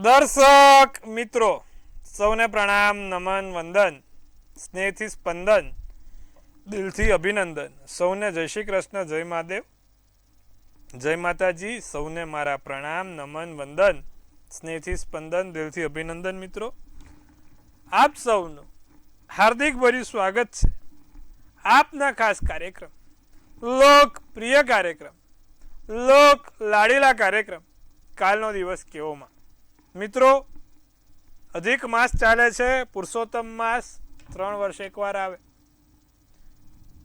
દર્શક મિત્રો સૌને પ્રણામ, નમન, વંદન, સ્નેહથી સ્પંદન, દિલથી અભિનંદન. સૌને જય શ્રી કૃષ્ણ, જય મહાદેવ, જય માતાજી. સૌને મારા પ્રણામ, નમન, વંદન, સ્નેહથી સ્પંદન, દિલથી અભિનંદન. મિત્રો, આપ સૌનું હાર્દિક ભર્યું સ્વાગત છે આપના ખાસ કાર્યક્રમ, લોકપ્રિય કાર્યક્રમ, લોક લાડીલા કાર્યક્રમ કાલનો દિવસ કેવોમાં. મિત્રો, અધિક માસ ચાલે છે, પુરુષોત્તમ માસ 3 વર્ષે એકવાર આવે.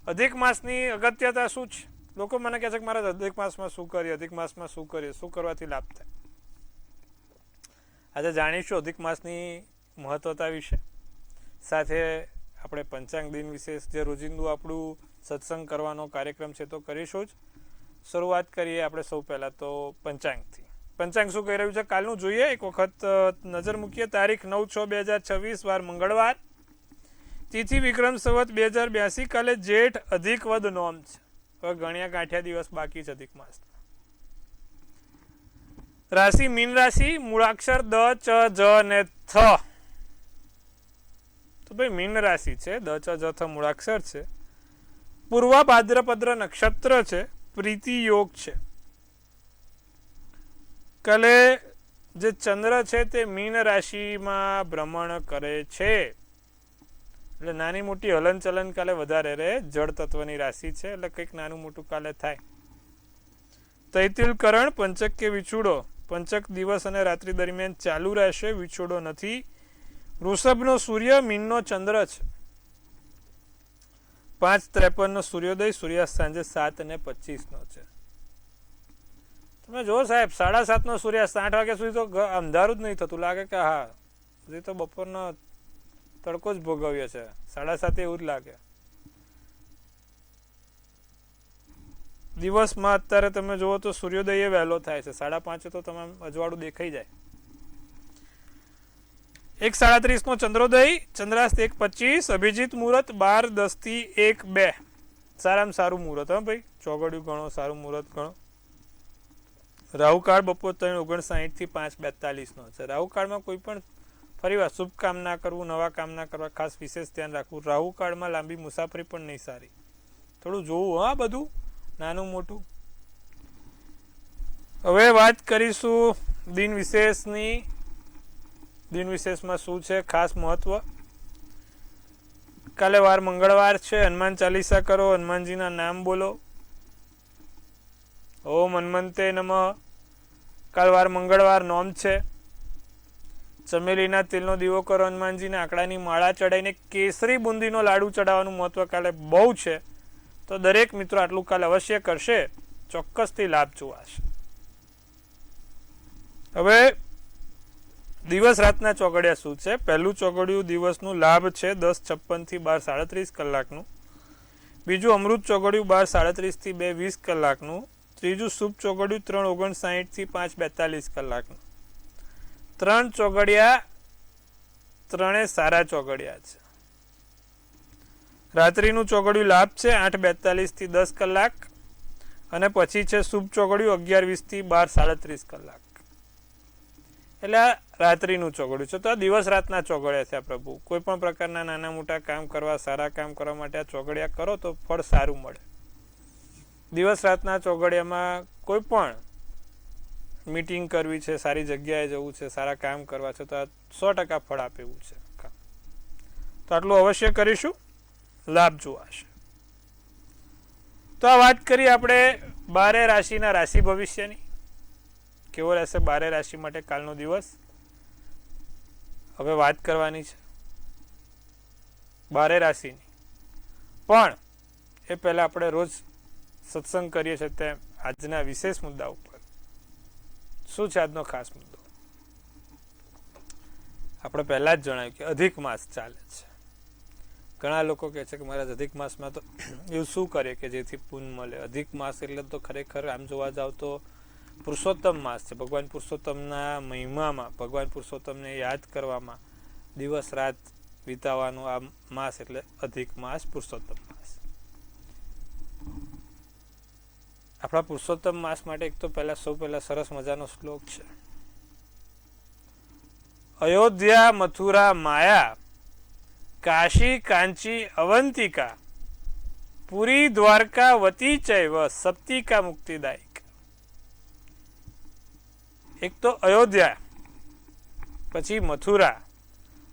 અધિક માસની અગત્યતા શું છે? લોકો મને કહે છે કે મારે અધિક માસમાં શું કરીએ, અધિક માસમાં શું કરીએ, શું કરવાથી લાભ થાય. આજે જાણીશું અધિક માસની મહત્વતા વિશે. સાથે આપણે પંચાંગ દિન વિશે જે રોજિંદુ આપણું સત્સંગ કરવાનો કાર્યક્રમ છે તો કરીશું જ. શરૂઆત કરીએ આપણે સૌ પહેલાં તો પંચાંગથી. પંચાંગ શું કહી રહ્યું છે કાલનું જોઈએ. એક વખત નજર મૂકીએ. તારીખ 9/6/2026, વાર મંગળવાર, તિથિ વિક્રમ સંવત 2082. કાલે જેઠ અધિક વદ નોમ છે. હવે ગણ્યા ગાંઠ્યા દિવસ બાકી છે અધિક માસના. રાશિ મીન રાશિ, મૂળાક્ષર દ, ચ, જ ને થ. તો ભાઈ મીન રાશિ છે, દ, ચ, જ, થ મૂળાક્ષર છે. પૂર્વ ભાદ્રપદ્ર નક્ષત્ર છે. પ્રીતિ યોગ છે. કાલે જે ચંદ્ર છે તે મીન રાશિમાં ભ્રમણ કરે છે, એટલે નાની મોટી હલન ચલન કાલે વધારે રહે. જળ તત્વની રાશિ છે એટલે કંઈક નાનું મોટું કાલે થાય. તૈતિલ કરણ, પંચક કે વિછુડો, પંચક દિવસ અને રાત્રિ દરમિયાન ચાલુ રહેશે. વિછોડો નથી. વૃષભનો સૂર્ય, મીનનો ચંદ્ર છે. 5:53 સૂર્યોદય, સૂર્યાસ્ત સાંજે 7:25 છે. તમે જો સાહેબ, 7:30 સૂર્યાસ્ત 8 વાગ્યા સુધી તો અંધારું જ નહીં થતું. લાગે કે હા હજી તો બપોરનો તડકો જ ભોગવ્યો છે. 7:30 એવું જ લાગે. દિવસમાં અત્યારે તમે જુઓ તો સૂર્યોદય વહેલો થાય છે. 5:30 તો તમામ અજવાળું દેખાઈ જાય. 1:37 ચંદ્રોદય, ચંદ્રાસ્ત 1:25. અભિજીત મુહૂર્ત 12:10 થી 1:02. સારામાં સારું મુહૂર્ત. હા ભાઈ, ચોગડિયું ગણો, સારું મુહૂર્ત ગણો. રાહુકાળ બપોર 3:59 થી 5:42 છે. રાહુકાળમાં કોઈ પણ ફરી વાર શુભ કામ ના કરવું, નવા કામ ના કરવા, ખાસ વિશેષ ધ્યાન રાખવું. રાહુકાળમાં લાંબી મુસાફરી પણ નહીં સારી. થોડું જોવું હા, બધું નાનું મોટું. હવે વાત કરીશું દિન વિશેષની. દિન વિશેષમાં શું છે ખાસ મહત્વ? કાલે વાર મંગળવાર છે. હનુમાન ચાલીસા કરો, હનુમાનજીના નામ બોલો. ઓમ હનુમંતે નમઃ. કાલ વાર મંગળવાર, નોમ છે. ચમેલીના તેલનો દીવો કરો, હનુમાનજીના આંકડાની માળા ચડાવીને કેસરી બુંદીનો લાડુ ચડાવવાનું મહત્વ કાલે બહુ છે. તો દરેક મિત્રો આટલું કાલે અવશ્ય કરશે, ચોક્કસથી લાભ જોવાશે. હવે દિવસ રાતના ચોગડિયા શું છે? પહેલું ચોગડિયું દિવસનું લાભ છે 10:56 થી 12:37 કલાકનું. બીજું અમૃત ચોગડિયું 12:37 થી 2:20 કલાકનું. ત્રીજું શુભ ચોગડિયું 3:59 થી 5:42 કલાકનું. 3 ચોગડિયા, 3 સારા ચોગડિયા છે. રાત્રિનું ચોગડિયું લાભ છે 8:42 થી 10 કલાક, અને પછી છે શુભ ચોગડિયું 11:20 થી 12:37 કલાક. એટલે રાત્રિનું ચોગડિયું છે. તો આ દિવસ રાતના ચોગડિયા છે. પ્રભુ કોઈ પણ પ્રકારના નાના મોટા કામ કરવા, સારા કામ કરવા માટે આ ચોગડિયા કરો તો ફળ સારું મળે. દિવસ રાતના ચોગડિયામાં કોઈ પણ મીટિંગ કરવી છે, સારી જગ્યાએ જવું છે, સારા કામ કરવા છે, તો આ 100% ફળ આપે એવું છે. તો આટલું અવશ્ય કરીશું, લાભ જોવાશે. તો આ વાત કરી આપણે 12 રાશિના રાશિ ભવિષ્યની. કેવો રહેશે 12 રાશિ માટે કાલનો દિવસ? હવે વાત કરવાની છે 12 રાશિની. પણ એ પહેલાં આપણે રોજ સત્સંગ કરીએ છીએ તેમ આજના વિશેષ મુદ્દા ઉપર. શું છે આજનો ખાસ મુદ્દો? આપણે પહેલાં જ જણાવ્યું કે અધિક માસ ચાલે છે. ઘણા લોકો કહે છે કે મારા અધિક માસમાં તો એવું શું કરીએ કે જેથી પુણ્ય મળે. અધિક માસ એટલે તો ખરેખર આમ જોવા જાવ તો પુરુષોત્તમ માસ છે. ભગવાન પુરુષોત્તમના મહિમામાં, ભગવાન પુરુષોત્તમને યાદ કરવામાં દિવસ રાત વિતાવવાનું આ માસ એટલે અધિક માસ, પુરુષોત્તમ માસ. આપણા પુરુષોત્તમ માસ માટે એક તો સૌ પહેલા સરસ મજાનો શ્લોક છે. અયોધ્યા મથુરા માયા કાશી કાંચી અવંતિકા પુરી દ્વારકા વતી ચૈવ સપ્તિકા મુક્તિદાયક. એક તો અયોધ્યા, પછી મથુરા.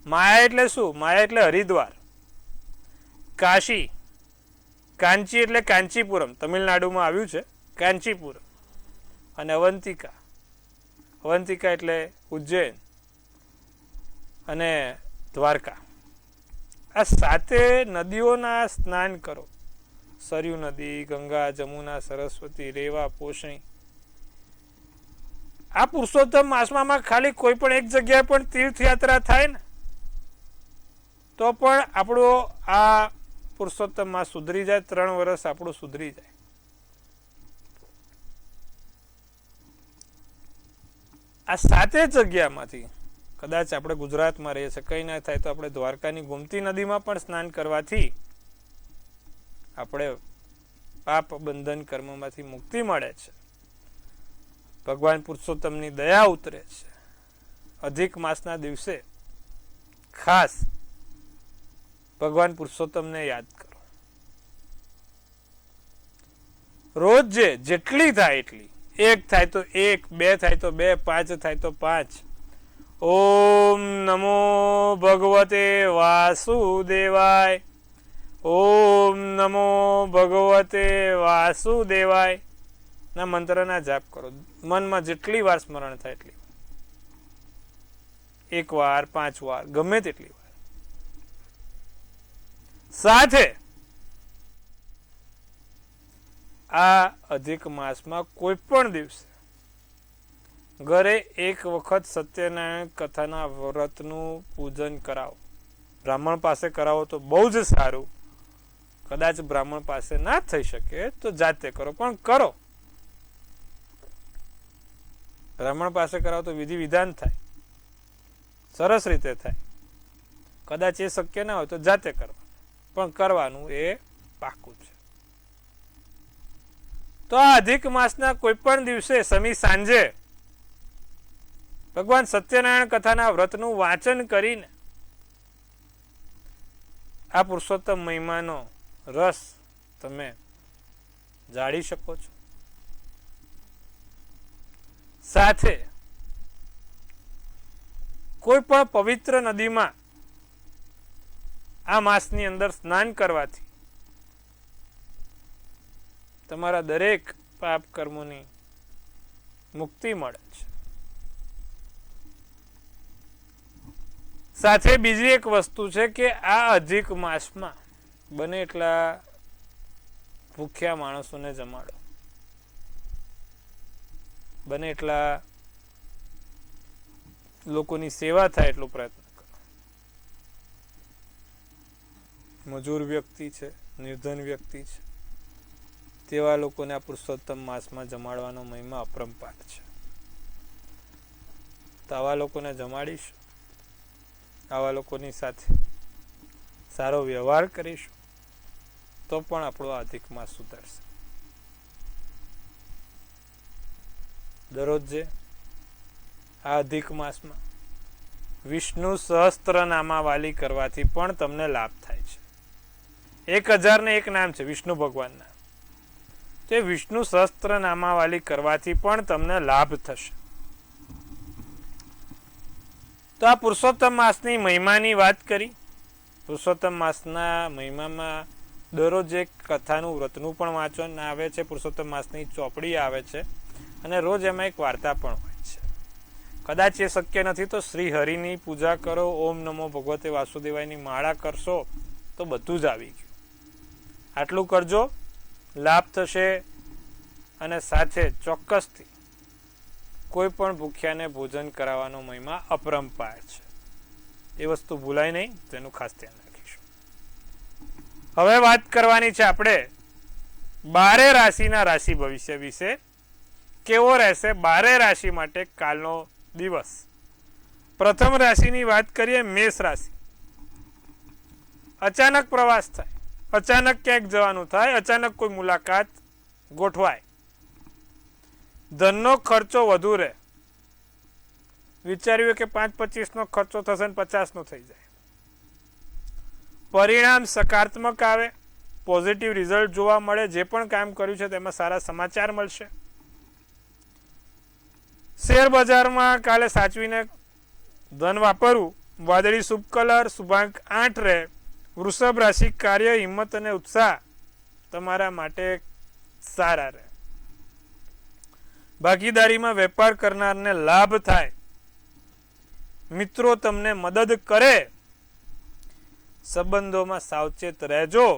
માયા એટલે શું? માયા એટલે હરિદ્વાર. કાશી, કાંચી એટલે કાંચીપુરમ, તમિલનાડુમાં આવ્યું છે કાંચીપુરમ. અને અવંતિકા, અવંતિકા એટલે ઉજ્જૈન અને દ્વારકા. આ સાતે નદીઓના સ્નાન કરો. સરયુ નદી, ગંગા, જમુના, સરસ્વતી, રેવા, પોષણી. આ પુરુષોત્તમ માસમાં ખાલી કોઈ પણ એક જગ્યાએ પણ તીર્થયાત્રા થાય ને તો પણ આપણો આ પુરુષોત્તમ માસ સુધરી જાય. 3 વર્ષ આપણું સુધરી જાય. આ 7 જગ્યામાંથી કદાચ આપણે ગુજરાતમાં રહીએ છીએ, કંઈ ના થાય તો આપણે દ્વારકાની ગોમતી નદીમાં પણ સ્નાન કરવાથી આપણે પાપ બંધન કર્મમાંથી મુક્તિ મળે છે. ભગવાન પુરુષોત્તમની દયા ઉતરે છે. અધિક માસના દિવસે ખાસ ભગવાન પુરુષોત્તમને યાદ કરો. રોજ જેટલી થાય એટલી, 1 થાય તો 1, 2 થાય તો 2, 5 થાય તો 5. ઓમ નમો ભગવતે વાસુદેવાય. ઓમ નમો ભગવતે વાસુદેવાય ના મંત્રના જાપ કરો. મનમાં જેટલી વાર સ્મરણ થાય એટલી, 1 વાર, 5 વાર, ગમે તેટલી વાર. સાથે આ અધિક માસમાં કોઈ પણ દિવસે ઘરે 1 વખત સત્યનારાયણ કથાના વ્રતનું પૂજન કરાવો. બ્રાહ્મણ પાસે કરાવો તો બહુ જ સારું. કદાચ બ્રાહ્મણ પાસે ના થઈ શકે તો જાતે કરો, પણ કરો. બ્રાહ્મણ પાસે કરાવો તો વિધિ વિધાન થાય, સરસ રીતે થાય. કદાચ એ શક્ય ના હોય તો જાતે કરવા, પણ કરવાનું એ પાકું છે. તો આ અધિક માસના કોઈ પણ દિવસે સમી સાંજે ભગવાન સત્યનારાયણ કથાના વ્રતનું વાંચન કરીને આ પુરુષોત્તમ મહિમાનો રસ તમે જાળી શકો છો. સાથે કોઈ પણ પવિત્ર નદીમાં આ માસની અંદર સ્નાન કરવાથી તમારા દરેક પાપ કર્મોની મુક્તિ મળે છે. સાથે બીજી એક વસ્તુ છે કે આ અધિક માસમાં બને એટલા ભૂખ્યા માણસોને જમાડો. બને એટલા લોકોની સેવા થાય એટલો પ્રયત્ન કરો. મજૂર વ્યક્તિ છે, નિર્ધન વ્યક્તિ છે, તેવા લોકોને આ પુરુષોત્તમ માસમાં જમાડવાનો મહિમા અપરંપાર છે. તો આવા લોકોને જમાડીશું, આવા લોકોની સાથે સારો વ્યવહાર કરીશું તો પણ આપણો અધિક માસ સુધરશે. દરરોજ આ અધિક માસમાં વિષ્ણુ સહસ્ત્રનામાવાલી કરવાથી પણ તમને લાભ થાય છે. 1001 નામ છે વિષ્ણુ ભગવાનના. તે વિષ્ણુ સહસ્ત્રનામાવાલી કરવાથી પણ તમને લાભ થશે. તો આ પુરુષોત્તમ માસની મહિમાની વાત કરી. પુરુષોત્તમ માસના મહિમામાં દરરોજ એક કથાનું વ્રતનું પણ વાંચન આવે છે. પુરુષોત્તમ માસની ચોપડી આવે છે અને રોજ એમાં એક વાર્તા પણ હોય છે. કદાચ એ શક્ય નથી તો શ્રી હરિની પૂજા કરો, ઓમ નમો ભગવતે વાસુદેવાયની માળા કરશો તો બધું જ આવી ગયું. આટલું કરજો, લાભ થશે. અને સાથે ચોક્કસથી કોઈ પણ ભૂખ્યાને ભોજન કરાવવાનો મહિમા અપરંપાર છે. એ વસ્તુ ભૂલાય નહીં, તેનું ખાસ ધ્યાન રાખીશું. હવે વાત કરવાની છે આપણે 12 રાશિના રાશિ ભવિષ્ય વિશે. કેવો રહેશે 12 રાશિ માટે કાલનો દિવસ? પ્રથમ રાશિની વાત કરીએ, મેષ રાશિ. અચાનક પ્રવાસ થાય, અચાનક ક્યાંક જવાનું થાય, અચાનક કોઈ મુલાકાત ગોઠવાય. ધનનો ખર્ચો વધુ રહે. વિચાર્યું કે 5-25 ખર્ચો થશે ને 50 થઈ જાય. પરિણામ સકારાત્મક આવે, પોઝિટિવ રિઝલ્ટ જોવા મળે. જે પણ કામ કર્યું છે તેમાં સારા સમાચાર મળશે. શેર બજારમાં કાલે સાચવીને ધન વાપરવું. વાદળી શુભ કલર, શુભાંક 8 રહે. વૃષભ રાશિ, કાર્ય, હિંમત અને ઉત્સાહ તમારા માટે સારા રહે. ભાગીદારીમાં વેપાર કરનારને લાભ થાય. મિત્રો તમને મદદ કરે. સંબંધોમાં સાવચેત રહેજો.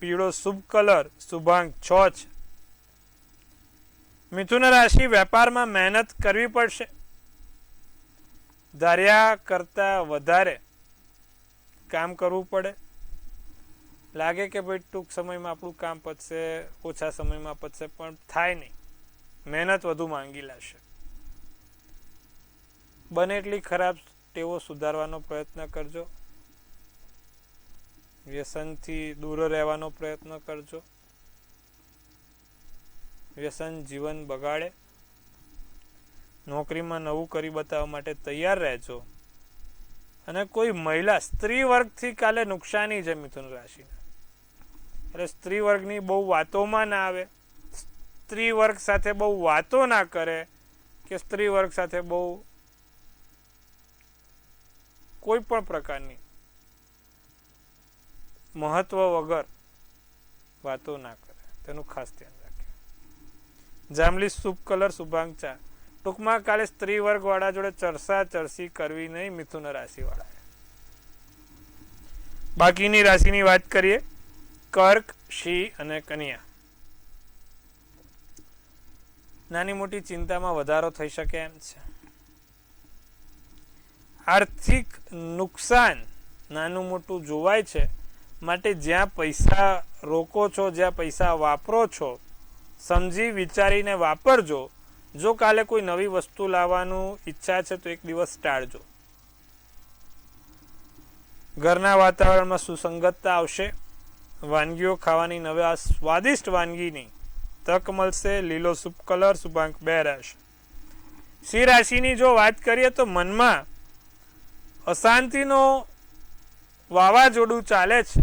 પીળો શુભ કલર, શુભાંક 6 છે. મિથુન રાશિ, વેપારમાં મહેનત કરવી પડશે. ધાર્યા કરતા વધારે કામ કરવું પડે. લાગે કે ભાઈ ટૂંક સમયમાં આપણું કામ પતશે, ઓછા સમયમાં પતશે, પણ થાય નહીં. મહેનત વધુ માંગી લેશે. બને એટલી ખરાબ ટેવો સુધારવાનો પ્રયત્ન કરજો. વ્યસનથી દૂર રહેવાનો પ્રયત્ન કરજો. વ્યસન જીવન બગાડે. નોકરીમાં નવું કરી બતાવવા માટે તૈયાર રહેજો. અને કોઈ મહિલા, સ્ત્રી વર્ગથી કાલે નુકસાની છે મિથુન રાશિને. એટલે સ્ત્રી વર્ગની બહુ વાતોમાં ના આવે. સ્ત્રી વર્ગ સાથે બહુ વાતો ના કરે, કે સ્ત્રી વર્ગ સાથે બહુ કોઈ પણ પ્રકારની મહત્વ વગર વાતો ના કરે. તેનું ખાસ ધ્યાન રાખે. જાંબલી શુભ કલર, શુભાંક 4. ટૂંકમાં કાલે સ્ત્રી વર્ગ વાળા જોડે ચર્ચા ચરસી કરવી નહીં મિથુન રાશિ વાળા. બાકીની રાશિની વાત કરીએ. કર્ક, સિંહ અને કન્યા. નાની મોટી ચિંતામાં વધારો થઈ શકે એમ છે. આર્થિક નુકસાન નાનું મોટું જોવાય છે. માટે જ્યાં પૈસા રોકો છો, જ્યાં પૈસા વાપરો છો, સમજી વિચારીને વાપરજો. જો કાલે કોઈ નવી વસ્તુ લાવવાનું ઈચ્છા છે તો એક દિવસ ટાળજો. ઘરના વાતાવરણમાં સુસંગતતા આવશે. વાનગીઓ ખાવાની નવા સ્વાદિષ્ટ વાનગીની તક મળશે. લીલો શુભ કલર, શુભાંક 2 રહેશે. સિંહ રાશિની જો વાત કરીએ તો મનમાં અશાંતિનો વાવાઝોડું ચાલે છે.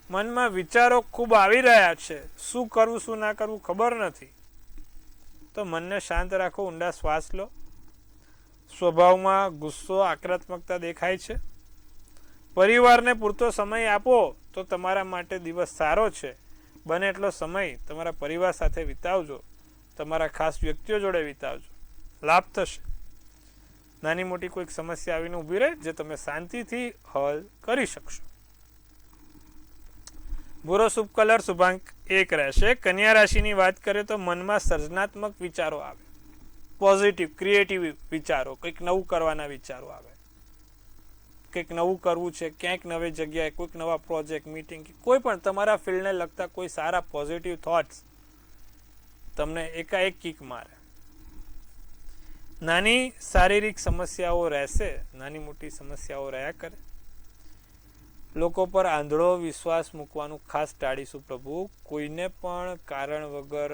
મનમાં વિચારો ખૂબ આવી રહ્યા છે. શું કરવું શું ના કરવું ખબર નથી. તો મનને શાંત રાખો. ઊંડા શ્વાસ લો. સ્વભાવમાં ગુસ્સો, આક્રમકતા દેખાય છે. પરિવારને પૂરતો સમય આપો તો તમારા માટે દિવસ સારો છે. બને એટલો સમય તમારા પરિવાર સાથે વિતાવજો. તમારા ખાસ વ્યક્તિઓ જોડે વિતાવજો. લાભ થશે. નાની મોટી કોઈક સમસ્યા આવીને ઊભી રહે જે તમે શાંતિથી હલ કરી શકશો. ભૂરો શુભ કલર, શુભાંક 1 રહેશે. કન્યા રાશિની વાત કરીએ તો મનમાં સર્જનાત્મક વિચારો આવે. પોઝિટિવ, ક્રિએટિવ વિચારો. કંઈક નવું કરવાના વિચારો આવે. કંઈક નવું કરવું છે, ક્યાંક નવી જગ્યાએ, કોઈક નવા પ્રોજેક્ટ, મીટિંગ, કોઈ પણ તમારા ફિલ્ડને લગતા કોઈ સારા પોઝિટિવ થોટ્સ તમને એકાએક કિક મારે. નાની શારીરિક સમસ્યાઓ રહેશે. નાની મોટી સમસ્યાઓ રહ્યા કરે. લોકો પર આંધળો વિશ્વાસ મૂકવાનું ખાસ ટાળીશું પ્રભુ. કોઈને પણ કારણ વગર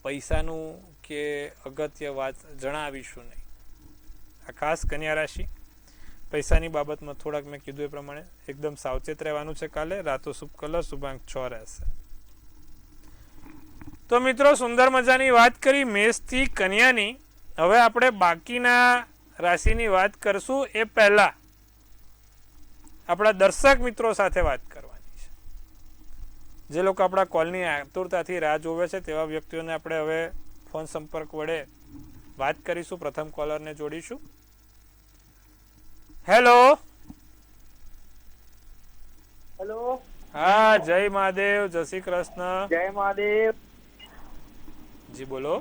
પૈસાનું કે અગત્ય વાત જણાવીશું નહીં. આ ખાસ કન્યા રાશિ. પૈસાની બાબતમાં થોડાક મેં કીધું એ પ્રમાણે એકદમ સાવચેત રહેવાનું છે કાલે. રાતો શુભ કલર, શુભાંક 6 રહેશે. તો મિત્રો, સુંદર મજાની વાત કરી મેષથી કન્યાની. હવે આપણે બાકીના રાશિની વાત કરશું એ પહેલા આપણા દર્શક મિત્રો સાથે વાત કરવાની છે. જે લોકો આપણા કોલની આતુરતાથી રાહ જોવે છે તેવા વ્યક્તિઓને આપણે હવે ફોન સંપર્ક વડે વાત કરીશું. પ્રથમ કોલરને જોડીશું. હેલો. હેલો. હા, જય મહાદેવ, જય શ્રી કૃષ્ણ. જય મહાદેવ. જી બોલો.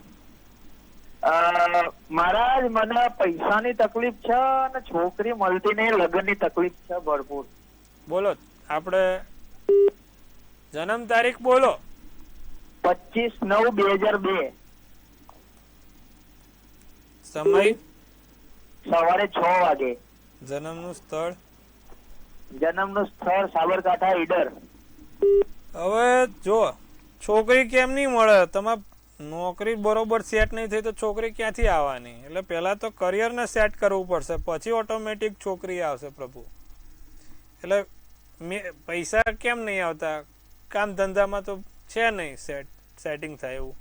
મહારાજ, મને પૈસાની તકલીફ છે અને છોકરી મળતી નહીં. લગ્નની તકલીફ છે ભરપૂર. બોલો. આપણે જન્મ તારીખ બોલો. 25/9/2002. સમય સવારે 6 વાગે. જન્મનું સ્થળ જન્મનું સ્થળ સાબરકાંઠા ઈડર. હવે જો છોકરી કેમ નહીં મળે? તમે નોકરી બરોબર સેટ નહીં થઈ તો છોકરી ક્યાંથી આવવાની? એટલે પહેલાં તો કરિયરને સેટ કરવું પડશે, પછી ઓટોમેટિક છોકરી આવશે પ્રભુ. એટલે પૈસા કેમ નહીં આવતા? કામ ધંધામાં તો છે નહીં સેટિંગ થાય એવું.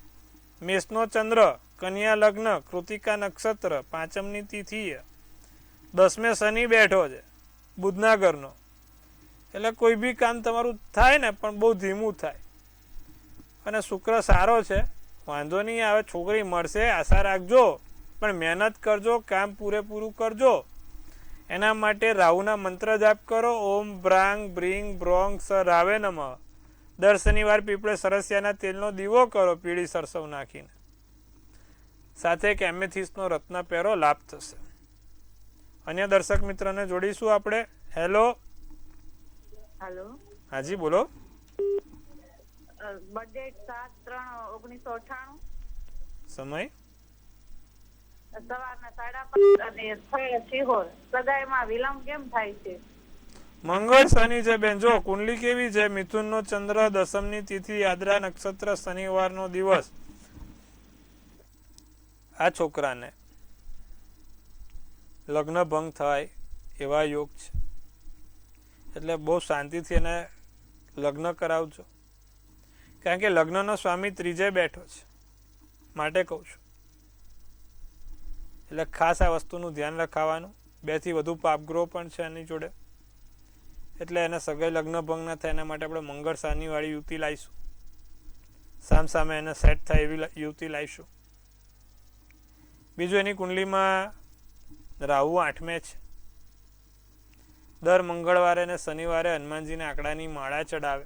મેષનો ચંદ્ર, કન્યા લગ્ન, કૃતિકા નક્ષત્ર, પાંચમની તિથિ, 10મે શનિ બેઠો છે બુધના ઘરનો. એટલે કોઈ બી કામ તમારું થાય ને પણ બહુ ધીમું થાય. અને શુક્ર સારો છે, વાંધો નહીં આવે, છોકરી મળશે, આશા રાખજો, પણ મહેનત કરજો, કામ પૂરેપૂરું કરજો. એના માટે રાહુના મંત્ર જાપ કરો. ઓમ બ્રાંગ બ્રિંગ બ્રોંગ સ રાવે નમઃ. દર શનિવાર પીપળે સરસિયાના તેલનો દીવો કરો પીળી સરસવ નાખીને. સાથે એક એમેથિસ્ટનો રત્ન પહેરો, લાભ થશે. અન્ય દર્શક મિત્રને જોડીશું આપણે. હેલો. હેલો. હાજી બોલો. બર્થડે 7/3/1998. સમય સવારના 5:30 અને સ્થળ સિહોર. સગાઈમાં વિલંબ કેમ થાય છે? મંગળ શનિ છે બેન. જો કુંડલી કેવી છે? મિથુનનો ચંદ્ર, 10મની તિથિ, આદ્રા નક્ષત્ર, શનિવારનો દિવસ. આ છોકરાને લગ્ન ભંગ થાય એવા યોગ છે. એટલે બહુ શાંતિથી એને લગ્ન કરાવજો, કારણ કે લગ્નનો સ્વામી ત્રીજે બેઠો છે, માટે કહું છું. એટલે ખાસ આ વસ્તુનું ધ્યાન રખાવાનું. 2 થી વધુ પાપગ્રહો પણ છે એની જોડે, એટલે એને સગાઈ લગ્ન ભંગ ના થાય એના માટે આપણે મંગળ શનિવાળી યુવતી લાવીશું. સામસામે એને સેટ થાય એવી યુવતી લાવીશું. બીજું, એની કુંડલીમાં રાહુ 8મે છે. દર મંગળવારે અને શનિવારે હનુમાનજીને આંકડાની માળા ચડાવે.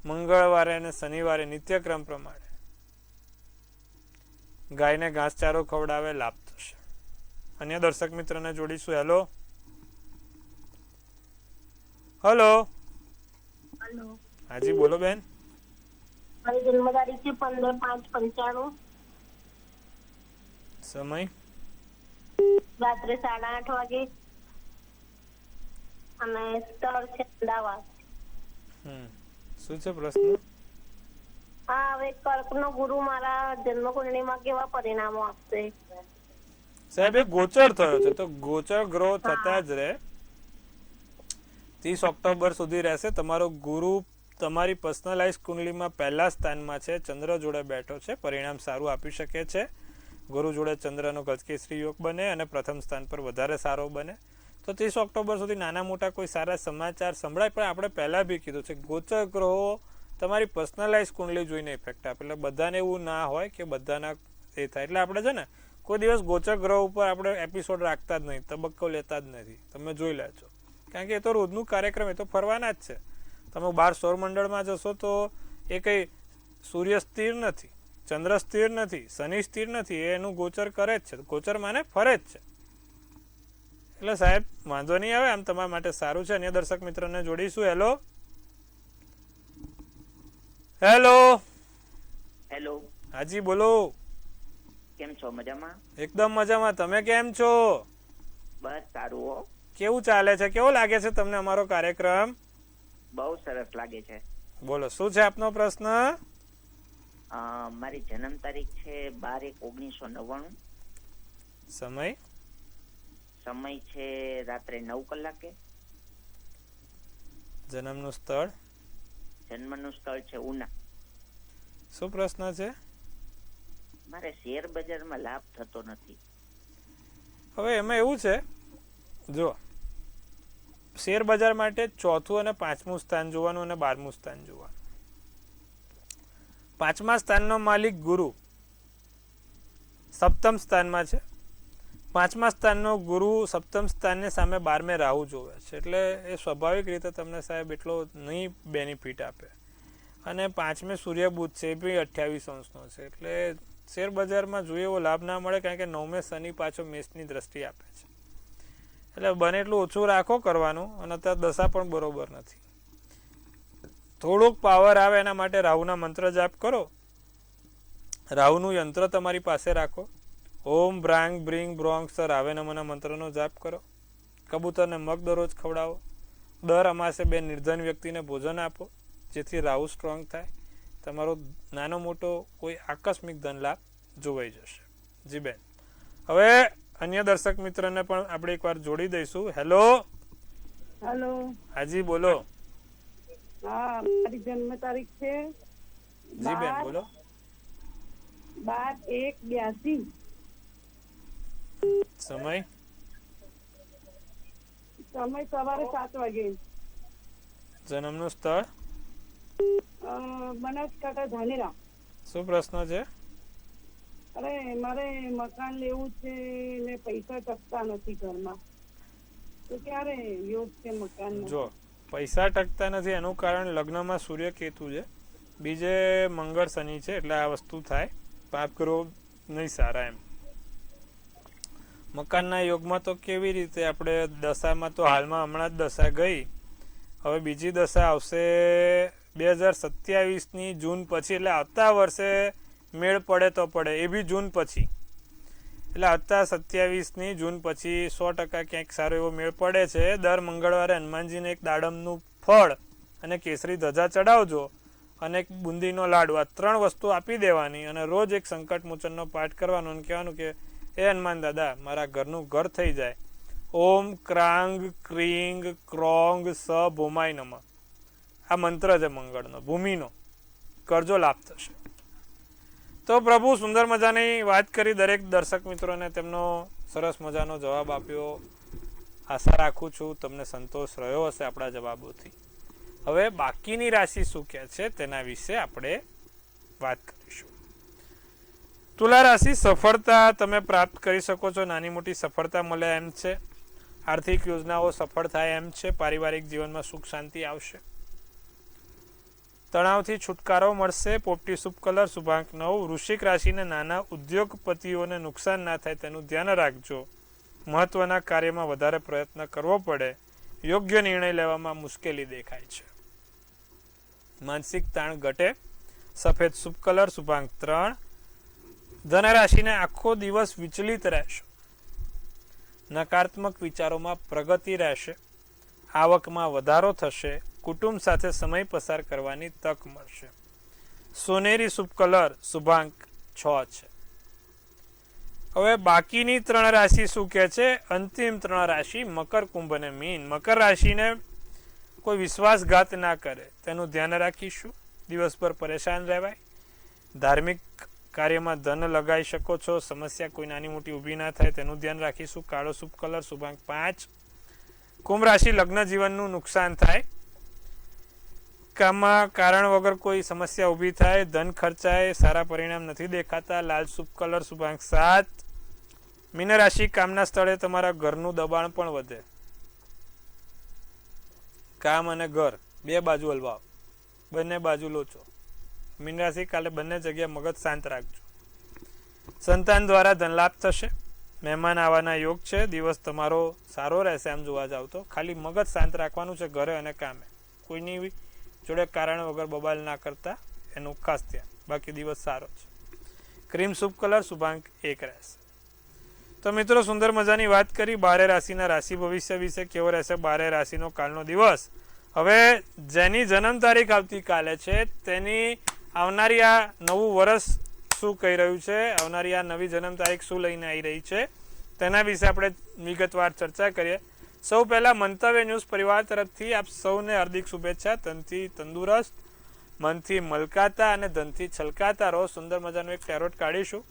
મંગળવારે અને શનિવારે નિત્યક્રમ પ્રમાણે ગાયને ઘાસચારો ખવડાવે, લાભ થશે. અન્ય દર્શક મિત્રને જોડીશું. હેલો. હેલો. હેલો. હાજી બોલો બેન. મારી જન્મ તારીખ છે 15/5/95. સમય રાત્રે 8:30 વાગે અને સ્થળ છે અમદાવાદ. શું છે પ્રશ્ન? હા, હવે કર્કનો ગુરુ મારા જન્મકુંડળીમાં કેવા પરિણામો આપશે? સાહેબ એ ગોચર થયો છે, તો ગોચર ગ્રહ થતા જ રહે. 30 ઓક્ટોબર સુધી રહેશે. તમારો ગુરુ તમારી પર્સનલાઇઝ કુંડલીમાં પહેલા સ્થાનમાં છે, ચંદ્ર જોડે બેઠો છે, પરિણામ સારું આપી શકે છે. ગુરુ જોડે ચંદ્રનો ગજકેસરી યોગ બને અને પ્રથમ સ્થાન પર વધારે સારો બને. તો 30 ઓક્ટોબર સુધી નાના મોટા કોઈ સારા સમાચાર સંભળાય. પણ આપણે પહેલાં બી કીધું છે, ગોચર ગ્રહો તમારી પર્સનલાઇઝ કુંડલી જોઈને ઇફેક્ટ આપે. એટલે બધાને એવું ના હોય કે બધાના એ થાય. એટલે આપણે છે ને કોઈ દિવસ ગોચર ગ્રહ ઉપર આપણે એપિસોડ રાખતા જ નહીં, તબક્કો લેતા જ નથી. તમે જોઈ લેજો, કારણ કે એ તો રોજનું કાર્યક્રમ, એ તો ફરવાના જ છે. તમે 12 સૌરમંડળમાં જશો તો એ કંઈ સૂર્ય સ્થિર નથી, ચંદ્ર સ્થિર નથી, શનિ સ્થિર નથી. એ એનું ગોચર કરે જ છે. ગોચર માને ફરે જ છે. એટલે સાહેબ વાંધો નહીં આવે, આમ તમારા માટે સારું છે. અન્ય દર્શક મિત્રને જોડીશું. હેલો. હેલો. હેલો. હાજી બોલો. કેમ છો? મજામાં? એકદમ મજામાં. તમે કેમ છો? બસ સારું હો. કેવું ચાલે છે? કેવો લાગે છે તમને અમારો કાર્યક્રમ? બહુ સરસ લાગે છે. બોલો, શું છે આપનો પ્રશ્ન? મારી જન્મ તારીખ છે 12/1/1999. સમય સમય છે રાત્રે 9 કલાકે. જન્મનું સ્થળ? જન્મનું સ્થળ છે ઉના. શું પ્રશ્ન છે? મારે શેર બજારમાં લાભ થતો નથી. હવે એમાં એવું છે, જો શેર બજાર માટે 4થું અને 5મું સ્થાન જોવાનું અને 12મું સ્થાન જોવાનું. 5મા સ્થાનનો માલિક ગુરુ સપ્તમ સ્થાનમાં છે. 5મા સ્થાનનો ગુરુ સપ્તમ સ્થાનને સામે 12મે રાહુ જોવે છે. એટલે એ સ્વાભાવિક રીતે તમને સાહેબ એટલો નહીં બેનિફિટ આપે. અને 5મે સૂર્ય બુધ છે, એ બી 28 અંશનો છે. એટલે શેર બજારમાં જોઈએ એવો લાભ ના મળે, કારણ કે 9મે શનિ પાછો મેષની દ્રષ્ટિ આપે છે. એટલે બને એટલું ઓછું રાખો કરવાનું. અને અત્યારે દશા પણ બરોબર નથી. થોડુંક પાવર આવે એના માટે રાહુના મંત્ર જાપ કરો. રાહુનું યંત્ર તમારી પાસે રાખો. ઓમ બ્રાંગ બ્રિંગ બ્રોંગ સર રાવે નમઃના મંત્રનો જાપ કરો. કબૂતરને મગ દરરોજ ખવડાવો. દર અમાસે 2 નિર્ધન વ્યક્તિને ભોજન આપો, જેથી રાહુ સ્ટ્રોંગ થાય. તમારો નાનો મોટો કોઈ આકસ્મિક ધન લાભ જોવાઈ જશે. જી બેન, હવે અન્ય દર્શક મિત્રને પણ આપણે એકવાર જોડી દઈશું. હેલો. હેલો. હાજી બોલો. હા, મારી જન્મ તારીખ છે જી બેન બોલો. 12/1/82. સમય સમય સવારે 7 વાગે. જન્મનું સ્થળ બનાસકાંઠા ધાનેરા. શું પ્રશ્ન છે? અરે મારે મકાન લેવું છે ને પૈસા ટકતા નથી ઘરમાં, તો ક્યારે યોગ છે મકાન? જો પૈસા ટકતા નથી એનું કારણ લગ્નમાં સૂર્ય કેતુ છે, બીજે મંગળ શનિ છે, એટલે આ વસ્તુ થાય. પાપ કરો નહીં સારા એમ. મકાનના યોગમાં તો કેવી રીતે આપણે દશામાં તો હાલમાં હમણાં જ દશા ગઈ, હવે બીજી દશા આવશે 2027ની જૂન પછી, એટલે આવતા વર્ષે મેળ પડે તો પડે, એ બી જૂન પછી. એટલે આવતા 27ની જૂન પછી 100% ક્યાંક સારો એવો મેળ પડે છે. દર મંગળવારે હનુમાનજીને એક દાડમનું ફળ અને કેસરી ધજા ચડાવજો અને એક બુંદીનો લાડુ, આ 3 વસ્તુ આપી દેવાની અને રોજ એક સંકટ મોચનનો પાઠ કરવાનો અને કહેવાનું કે એ હનુમાન દાદા મારા ઘરનું ઘર થઈ જાય. ઓમ ક્રાંગ ક્રીંગ ક્રોંગ સ ભૂમાય નમઃ, આ મંત્ર છે મંગળનો, ભૂમિનો. કરજો, લાભ થશે. તો પ્રભુ સુંદર મજાની વાત કરી, દરેક દર્શક મિત્રોને તેમનો સરસ મજાનો જવાબ આપ્યો. આશા રાખું છું તમને સંતોષ રહ્યો હશે આપણા જવાબોથી. હવે બાકીની રાશિ શું કહે છે તેના વિશે આપણે વાત કરીશું. તુલા રાશિ, સફળતા તમે પ્રાપ્ત કરી શકો છો, નાની મોટી સફળતા મળે એમ છે. આર્થિક યોજનાઓ સફળ થાય એમ છે. પારિવારિક જીવનમાં સુખ શાંતિ આવશે. તણાવથી છુટકારો મળશે. પોપટી શુભ કલર, શુભાંક 9. વૃશ્ચિક રાશિને નાના ઉદ્યોગપતિઓને નુકસાન ના થાય તેનું ધ્યાન રાખજો. મહત્વના કાર્યમાં વધારે પ્રયત્ન કરવો પડે. યોગ્ય નિર્ણય લેવામાં મુશ્કેલી દેખાય છે. માનસિક તાણ ઘટે. સફેદ શુભ કલર, શુભાંક 3. ધનરાશિને આખો દિવસ વિચલિત રહેશે. નકારાત્મક વિચારોમાં પ્રગતિ રહેશે. આવકમાં વધારો થશે. કુટુંબ સાથે સમય પસાર કરવાની તક મળશે. સોનેરી શુભ કલર, શુભાંક 6 છે. હવે બાકીની 3 રાશિ શું કહે છે? અંતિમ 3 રાશિ મકર, કુંભ અને મીન. મકર રાશિને કોઈ વિશ્વાસઘાત ના કરે તેનું ધ્યાન રાખીશું. દિવસભર પરેશાન રહેવાય. ધાર્મિક કાર્યમાં ધન લગાવી શકો છો. સમસ્યા કોઈ નાની મોટી ઊભી ના થાય તેનું ધ્યાન રાખીશું. કાળો શુભ કલર, શુભાંક 5. કુંભ રાશિ, લગ્ન જીવનનું નુકસાન થાય. કામમાં કારણ વગર કોઈ સમસ્યા ઊભી થાય. ધન ખર્ચાય. સારા પરિણામ નથી દેખાતા. લાલ શુભ કલર, શુભાંક 7. મીન રાશિ, કામના સ્થળે તમારા ઘરનું દબાણ પણ વધે. કામ અને ઘર બે બાજુ હલવાઓ, બંને બાજુ લોચો. મીન રાશિ, કાલે બંને જગ્યાએ મગજ શાંત રાખજો. સંતાન દ્વારા ધન લાભ થશે. મહેમાન આવવાના યોગ છે. દિવસ તમારો સારો રહેશે આમ જોવા જાવ તો. ખાલી મગજ શાંત રાખવાનું છે ઘરે અને કામે. કોઈની જોડે કારણ વગર બબાલ ના કરતા, એનું ખાસ ધ્યાન. બાકી દિવસ સારો છે. ક્રીમ શુભ કલર, શુભાંક 1 રહેશે. તો મિત્રો, સુંદર મજાની વાત કરી 12 રાશિના રાશિ ભવિષ્ય વિશે. કેવો રહેશે 12 રાશિનો કાલનો દિવસ? હવે જેની જન્મ તારીખ આવતીકાલે છે તેની આવનારી આ નવું વર્ષ શું કહી રહ્યું છે, આવનારી આ નવી જન્મ તારીખ શું લઈને આવી રહી છે, તેના વિશે આપણે વિગતવાર ચર્ચા કરીએ. સૌ પહેલા મંતવ્ય ન્યૂઝ પરિવાર તરફથી આપ સૌને હાર્દિક શુભેચ્છા. તનથી તંદુરસ્ત, મનથી મલકાતા અને ધનથી છલકાતા રહો. સુંદર મજાનું એક ટેરોટ કાઢીશું.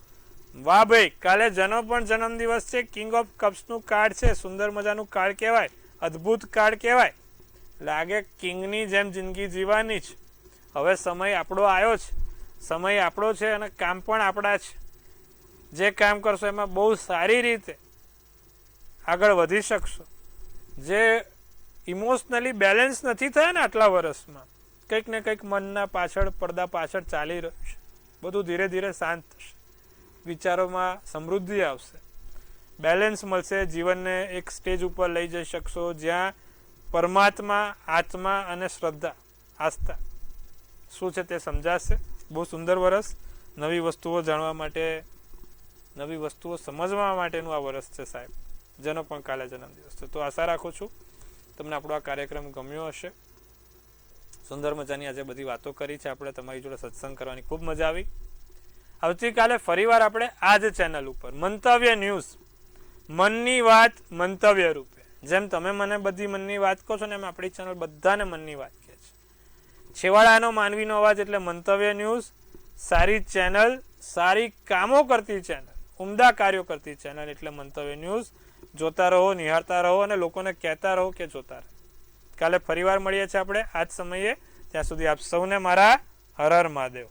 વાહ ભાઈ, કાલે જેનો પણ જન્મદિવસ છે, કિંગ ઓફ કપ્સનું કાર્ડ છે. સુંદર મજાનું કાર્ડ કહેવાય, અદ્ભુત કાર્ડ કહેવાય. લાગે કિંગની જેમ જિંદગી જીવવાની જ. હવે સમય આપણો આવ્યો છે, સમય આપણો છે અને કામ પણ આપણા છે. જે કામ કરશો એમાં બહુ સારી રીતે આગળ વધી શકશો. જે ઇમોશનલી બેલેન્સ નથી થયા ને આટલા વર્ષમાં, કંઈક ને કંઈક મનના પાછળ, પડદા પાછળ ચાલી રહ્યું છે, બધું ધીરે ધીરે શાંત થશે. વિચારોમાં સમૃદ્ધિ આવશે, બેલેન્સ મળશે. જીવનને એક સ્ટેજ ઉપર લઈ જઈ શકશો જ્યાં પરમાત્મા, આત્મા અને શ્રદ્ધા, આસ્થા શું છે તે સમજાશે. બહુ સુંદર વર્ષ. નવી વસ્તુઓ જાણવા માટે, નવી વસ્તુઓ સમજવા માટેનું આ વર્ષ છે સાહેબ, જેનો પણ કાલે જન્મદિવસ છે. તો આશા રાખું છું તમને આપણો આ કાર્યક્રમ ગમ્યો હશે. સુંદર મજાની આજે બધી વાતો કરી છે આપણે, તમારી જોડે સત્સંગ કરવાની ખૂબ મજા આવી. આવતીકાલે ફરીવાર આપણે આ જ ચેનલ ઉપર મંતવ્ય ન્યૂઝ, મનની વાત મંતવ્ય રૂપે, જેમ તમે મને બધી મનની વાત કહો છો ને એમ આપણી ચેનલ બધાને મનની વાત કહે છે. છેવાડાનો માનવીનો અવાજ એટલે મંતવ્ય ન્યૂઝ, સારી ચેનલ, સારી કામો કરતી ચેનલ, ઉમદા કાર્યો કરતી ચેનલ એટલે મંતવ્ય ન્યૂઝ. જોતા રહો, નિહાળતા રહો અને લોકોને કહેતા રહો કે જોતા રહો. કાલે ફરીવાર મળીએ છીએ આપણે આ જ સમયે. ત્યાં સુધી આપ સૌને મારા હર હર મહાદેવ.